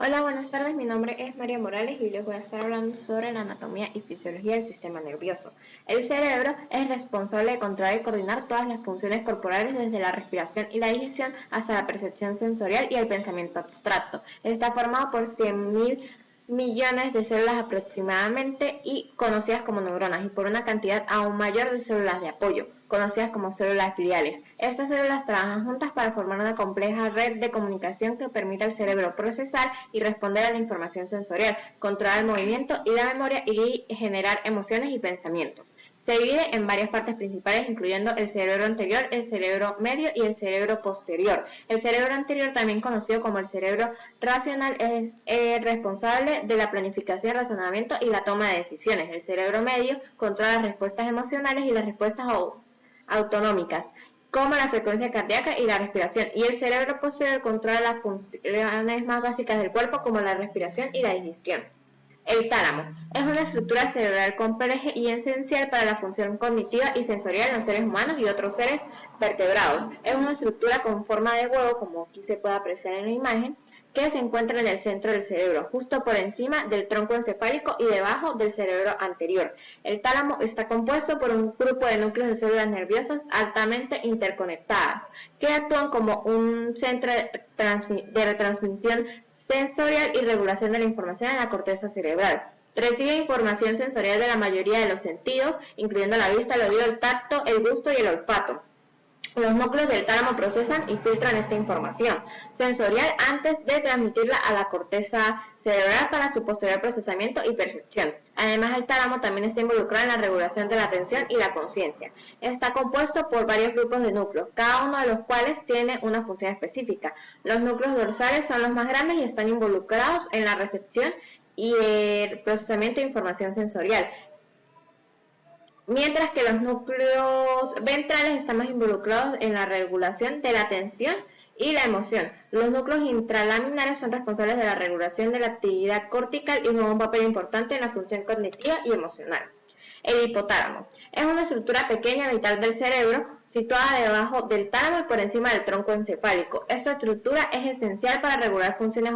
Hola, buenas tardes. Mi nombre es María Morales y les voy a estar hablando sobre la anatomía y fisiología del sistema nervioso. El cerebro es responsable de controlar y coordinar todas las funciones corporales desde la respiración y la digestión hasta la percepción sensorial y el pensamiento abstracto. Está formado por 100.000 millones de células aproximadamente y conocidas como neuronas y por una cantidad aún mayor de células de apoyo, conocidas como células gliales. Estas células trabajan juntas para formar una compleja red de comunicación que permite al cerebro procesar y responder a la información sensorial, controlar el movimiento y la memoria y generar emociones y pensamientos. Se divide en varias partes principales, incluyendo el cerebro anterior, el cerebro medio y el cerebro posterior. El cerebro anterior, también conocido como el cerebro racional, es responsable de la planificación, razonamiento y la toma de decisiones. El cerebro medio controla las respuestas emocionales y las respuestas autonómicas, como la frecuencia cardíaca y la respiración. Y el cerebro posterior controla las funciones más básicas del cuerpo, como la respiración y la digestión. El tálamo es una estructura cerebral compleja y esencial para la función cognitiva y sensorial en los seres humanos y otros seres vertebrados. Es una estructura con forma de huevo, como aquí se puede apreciar en la imagen, que se encuentra en el centro del cerebro, justo por encima del tronco encefálico y debajo del cerebro anterior. El tálamo está compuesto por un grupo de núcleos de células nerviosas altamente interconectadas, que actúan como un centro de retransmisión sensorial y regulación de la información en la corteza cerebral. Recibe información sensorial de la mayoría de los sentidos, incluyendo la vista, el oído, el tacto, el gusto y el olfato. Los núcleos del tálamo procesan y filtran esta información sensorial antes de transmitirla a la corteza cerebral para su posterior procesamiento y percepción. Además, el tálamo también está involucrado en la regulación de la atención y la conciencia. Está compuesto por varios grupos de núcleos, cada uno de los cuales tiene una función específica. Los núcleos dorsales son los más grandes y están involucrados en la recepción y el procesamiento de información sensorial, mientras que los núcleos ventrales están más involucrados en la regulación de la atención y la emoción. Los núcleos intralaminares son responsables de la regulación de la actividad cortical y juegan un papel importante en la función cognitiva y emocional. El hipotálamo es una estructura pequeña vital del cerebro, situada debajo del tálamo y por encima del tronco encefálico. Esta estructura es esencial para regular funciones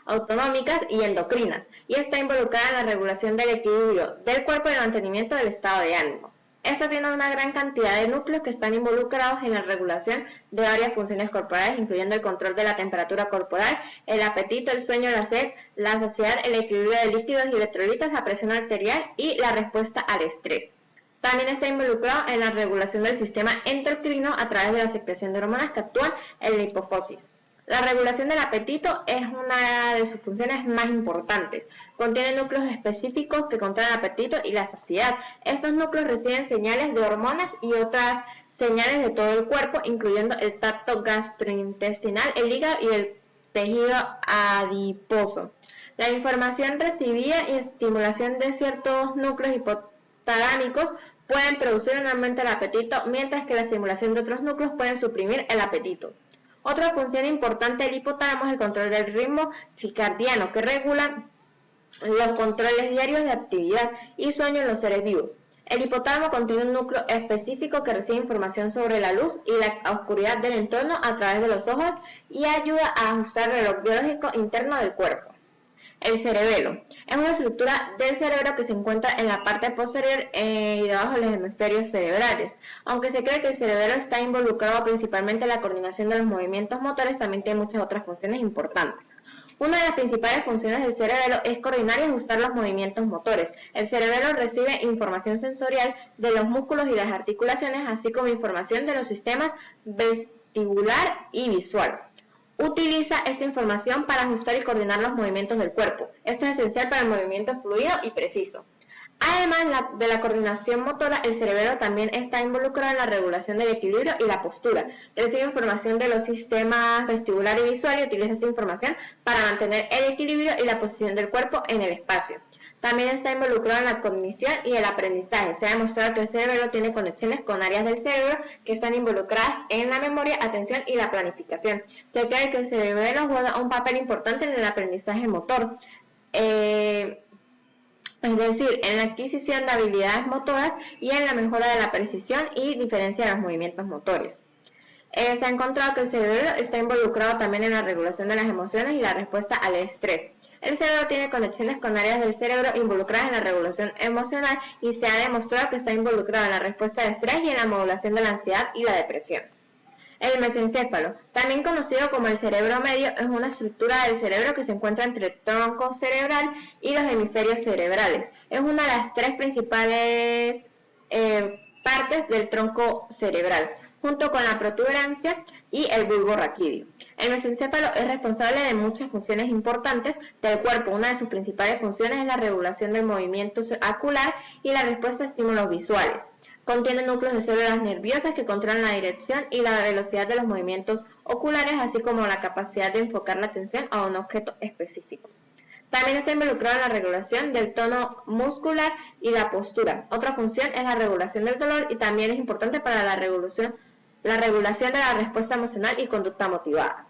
autonómicas y endocrinas, y está involucrada en la regulación del equilibrio del cuerpo y el mantenimiento del estado de ánimo. Esta tiene una gran cantidad de núcleos que están involucrados en la regulación de varias funciones corporales, incluyendo el control de la temperatura corporal, el apetito, el sueño, la sed, la saciedad, el equilibrio de líquidos y electrolitos, la presión arterial y la respuesta al estrés. También está involucrado en la regulación del sistema endocrino a través de la secreción de hormonas que actúan en la hipófisis. La regulación del apetito es una de sus funciones más importantes. Contiene núcleos específicos que controlan el apetito y la saciedad. Estos núcleos reciben señales de hormonas y otras señales de todo el cuerpo, incluyendo el tracto gastrointestinal, el hígado y el tejido adiposo. La información recibida y estimulación de ciertos núcleos hipotalámicos pueden producir un aumento del apetito, mientras que la estimulación de otros núcleos pueden suprimir el apetito. Otra función importante del hipotálamo es el control del ritmo circadiano, que regula los controles diarios de actividad y sueño en los seres vivos. El hipotálamo contiene un núcleo específico que recibe información sobre la luz y la oscuridad del entorno a través de los ojos y ayuda a ajustar el reloj biológico interno del cuerpo. El cerebelo es una estructura del cerebro que se encuentra en la parte posterior y debajo de los hemisferios cerebrales. Aunque se cree que el cerebelo está involucrado principalmente en la coordinación de los movimientos motores, también tiene muchas otras funciones importantes. Una de las principales funciones del cerebelo es coordinar y ajustar los movimientos motores. El cerebelo recibe información sensorial de los músculos y las articulaciones, así como información de los sistemas vestibular y visual. Utiliza esta información para ajustar y coordinar los movimientos del cuerpo. Esto es esencial para el movimiento fluido y preciso. Además de la coordinación motora, el cerebelo también está involucrado en la regulación del equilibrio y la postura. Recibe información de los sistemas vestibular y visual y utiliza esta información para mantener el equilibrio y la posición del cuerpo en el espacio. También está involucrado en la cognición y el aprendizaje. Se ha demostrado que el cerebelo tiene conexiones con áreas del cerebro que están involucradas en la memoria, atención y la planificación. Se cree que el cerebelo juega un papel importante en el aprendizaje motor, es decir, en la adquisición de habilidades motoras y en la mejora de la precisión y diferencia de los movimientos motores. Se ha encontrado que el cerebro está involucrado también en la regulación de las emociones y la respuesta al estrés. El cerebro tiene conexiones con áreas del cerebro involucradas en la regulación emocional y se ha demostrado que está involucrado en la respuesta al estrés y en la modulación de la ansiedad y la depresión. El mesencéfalo, también conocido como el cerebro medio, es una estructura del cerebro que se encuentra entre el tronco cerebral y los hemisferios cerebrales. Es una de las tres principales partes del tronco cerebral, junto con la protuberancia y el bulbo raquídeo. El mesencéfalo es responsable de muchas funciones importantes del cuerpo. Una de sus principales funciones es la regulación del movimiento ocular y la respuesta a estímulos visuales. Contiene núcleos de células nerviosas que controlan la dirección y la velocidad de los movimientos oculares, así como la capacidad de enfocar la atención a un objeto específico. También está involucrado en la regulación del tono muscular y la postura. Otra función es la regulación del dolor y también es importante para la regulación de la respuesta emocional y conducta motivada.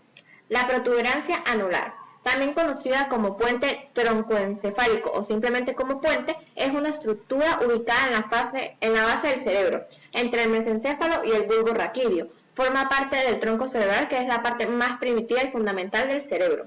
La protuberancia anular, también conocida como puente troncoencefálico o simplemente como puente, es una estructura ubicada en la base del cerebro, entre el mesencéfalo y el bulbo raquídeo. Forma parte del tronco cerebral, que es la parte más primitiva y fundamental del cerebro.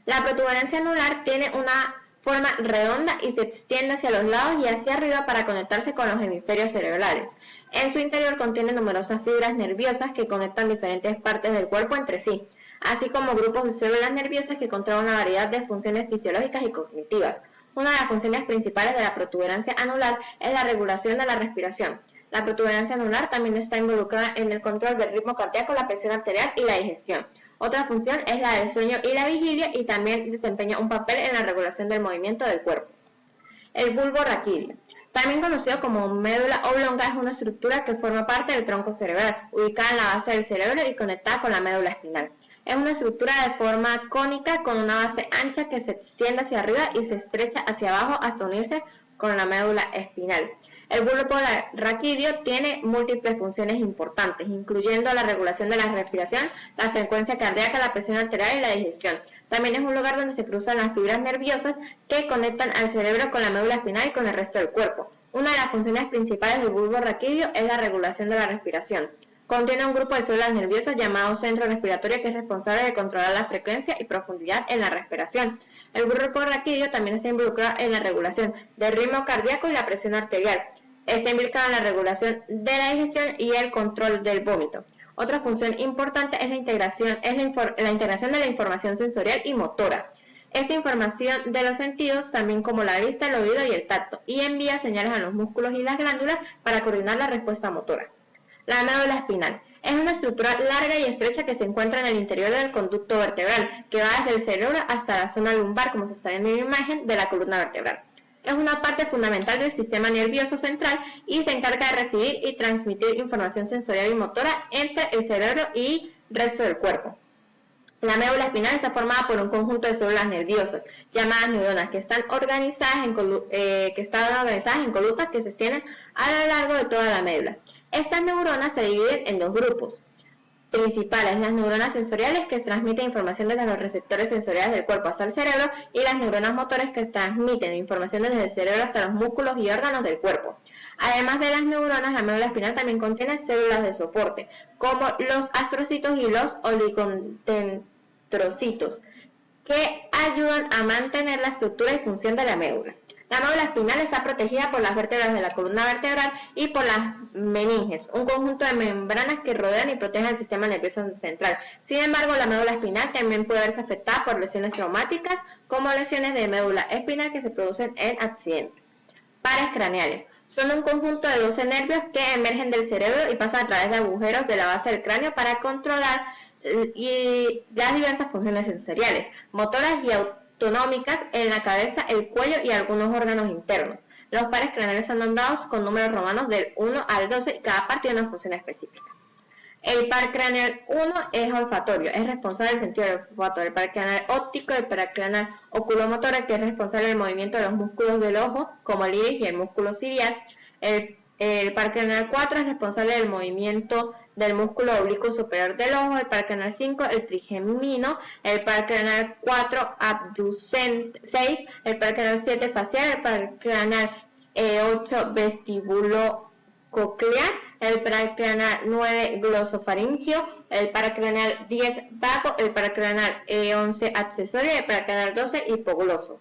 La protuberancia anular tiene una forma redonda y se extiende hacia los lados y hacia arriba para conectarse con los hemisferios cerebrales. En su interior contiene numerosas fibras nerviosas que conectan diferentes partes del cuerpo entre sí, así como grupos de células nerviosas que controlan una variedad de funciones fisiológicas y cognitivas. Una de las funciones principales de la protuberancia anular es la regulación de la respiración. La protuberancia anular también está involucrada en el control del ritmo cardíaco, la presión arterial y la digestión. Otra función es la del sueño y la vigilia y también desempeña un papel en la regulación del movimiento del cuerpo. El bulbo raquídeo, también conocido como médula oblonga, es una estructura que forma parte del tronco cerebral, ubicada en la base del cerebro y conectada con la médula espinal. Es una estructura de forma cónica con una base ancha que se extiende hacia arriba y se estrecha hacia abajo hasta unirse con la médula espinal. El bulbo raquídeo tiene múltiples funciones importantes, incluyendo la regulación de la respiración, la frecuencia cardíaca, la presión arterial y la digestión. También es un lugar donde se cruzan las fibras nerviosas que conectan al cerebro con la médula espinal y con el resto del cuerpo. Una de las funciones principales del bulbo raquídeo es la regulación de la respiración. Contiene un grupo de células nerviosas llamado centro respiratorio que es responsable de controlar la frecuencia y profundidad en la respiración. El bulbo raquídeo también está involucrado en la regulación del ritmo cardíaco y la presión arterial. Está implicado en la regulación de la digestión y el control del vómito. Otra función importante es la integración de la información sensorial y motora. Esta información de los sentidos, también como la vista, el oído y el tacto, y envía señales a los músculos y las glándulas para coordinar la respuesta motora. La médula espinal es una estructura larga y estrecha que se encuentra en el interior del conducto vertebral, que va desde el cerebro hasta la zona lumbar, como se está viendo en la imagen, de la columna vertebral. Es una parte fundamental del sistema nervioso central y se encarga de recibir y transmitir información sensorial y motora entre el cerebro y el resto del cuerpo. La médula espinal está formada por un conjunto de células nerviosas llamadas neuronas que están organizadas en colutas que se extienden a lo largo de toda la médula. Estas neuronas se dividen en dos grupos principales: las neuronas sensoriales, que transmiten información desde los receptores sensoriales del cuerpo hasta el cerebro, y las neuronas motores, que transmiten información desde el cerebro hasta los músculos y órganos del cuerpo. Además de las neuronas, la médula espinal también contiene células de soporte, como los astrocitos y los oligodendrocitos, que ayudan a mantener la estructura y función de la médula. La médula espinal está protegida por las vértebras de la columna vertebral y por las meninges, un conjunto de membranas que rodean y protegen el sistema nervioso central. Sin embargo, la médula espinal también puede verse afectada por lesiones traumáticas, como lesiones de médula espinal que se producen en accidentes. Pares craneales son un conjunto de 12 nervios que emergen del cerebro y pasan a través de agujeros de la base del cráneo para controlar las diversas funciones sensoriales, motoras y autonómicas en la cabeza, el cuello y algunos órganos internos. Los pares craneales son nombrados con números romanos del 1 al 12 y cada par tiene una función específica. El par craneal 1 es olfatorio, es responsable del sentido del olfato. El par craneal óptico, el par craneal oculomotor, que es responsable del movimiento de los músculos del ojo, como el iris y el músculo ciliar. El par craneal 4 es responsable del movimiento del músculo oblicuo superior del ojo. El par craneal 5, el trigemino. El par craneal 4, abducente. 6, el par craneal 7, facial. El par craneal 8, vestíbulo coclear. el paracraneal 9 glosofaringio, el paracraneal 10 vago, el paracraneal 11 accesorio y el paracraneal 12 hipogloso.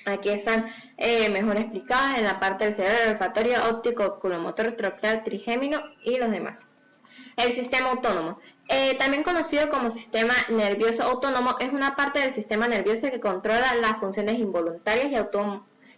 Aquí están mejor explicadas en la parte del cerebro olfatorio, óptico, oculomotor, troclear, trigémino y los demás. El sistema autónomo, también conocido como sistema nervioso autónomo, es una parte del sistema nervioso que controla las funciones involuntarias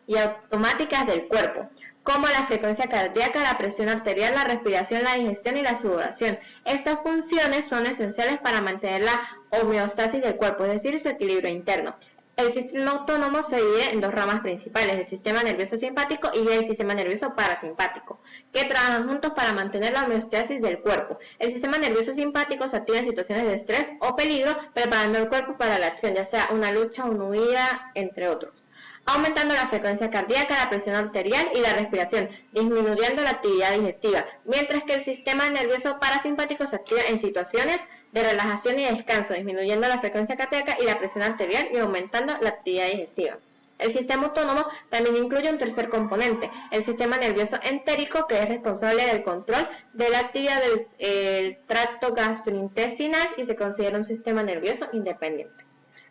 y automáticas del cuerpo, como la frecuencia cardíaca, la presión arterial, la respiración, la digestión y la sudoración. Estas funciones son esenciales para mantener la homeostasis del cuerpo, es decir, su equilibrio interno. El sistema autónomo se divide en dos ramas principales, el sistema nervioso simpático y el sistema nervioso parasimpático, que trabajan juntos para mantener la homeostasis del cuerpo. El sistema nervioso simpático se activa en situaciones de estrés o peligro, preparando el cuerpo para la acción, ya sea una lucha, una huida, entre otros, aumentando la frecuencia cardíaca, la presión arterial y la respiración, disminuyendo la actividad digestiva, mientras que el sistema nervioso parasimpático se activa en situaciones de relajación y descanso, disminuyendo la frecuencia cardíaca y la presión arterial y aumentando la actividad digestiva. El sistema autónomo también incluye un tercer componente, el sistema nervioso entérico, que es responsable del control de la actividad del tracto gastrointestinal y se considera un sistema nervioso independiente.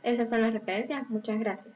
Esas son las referencias. Muchas gracias.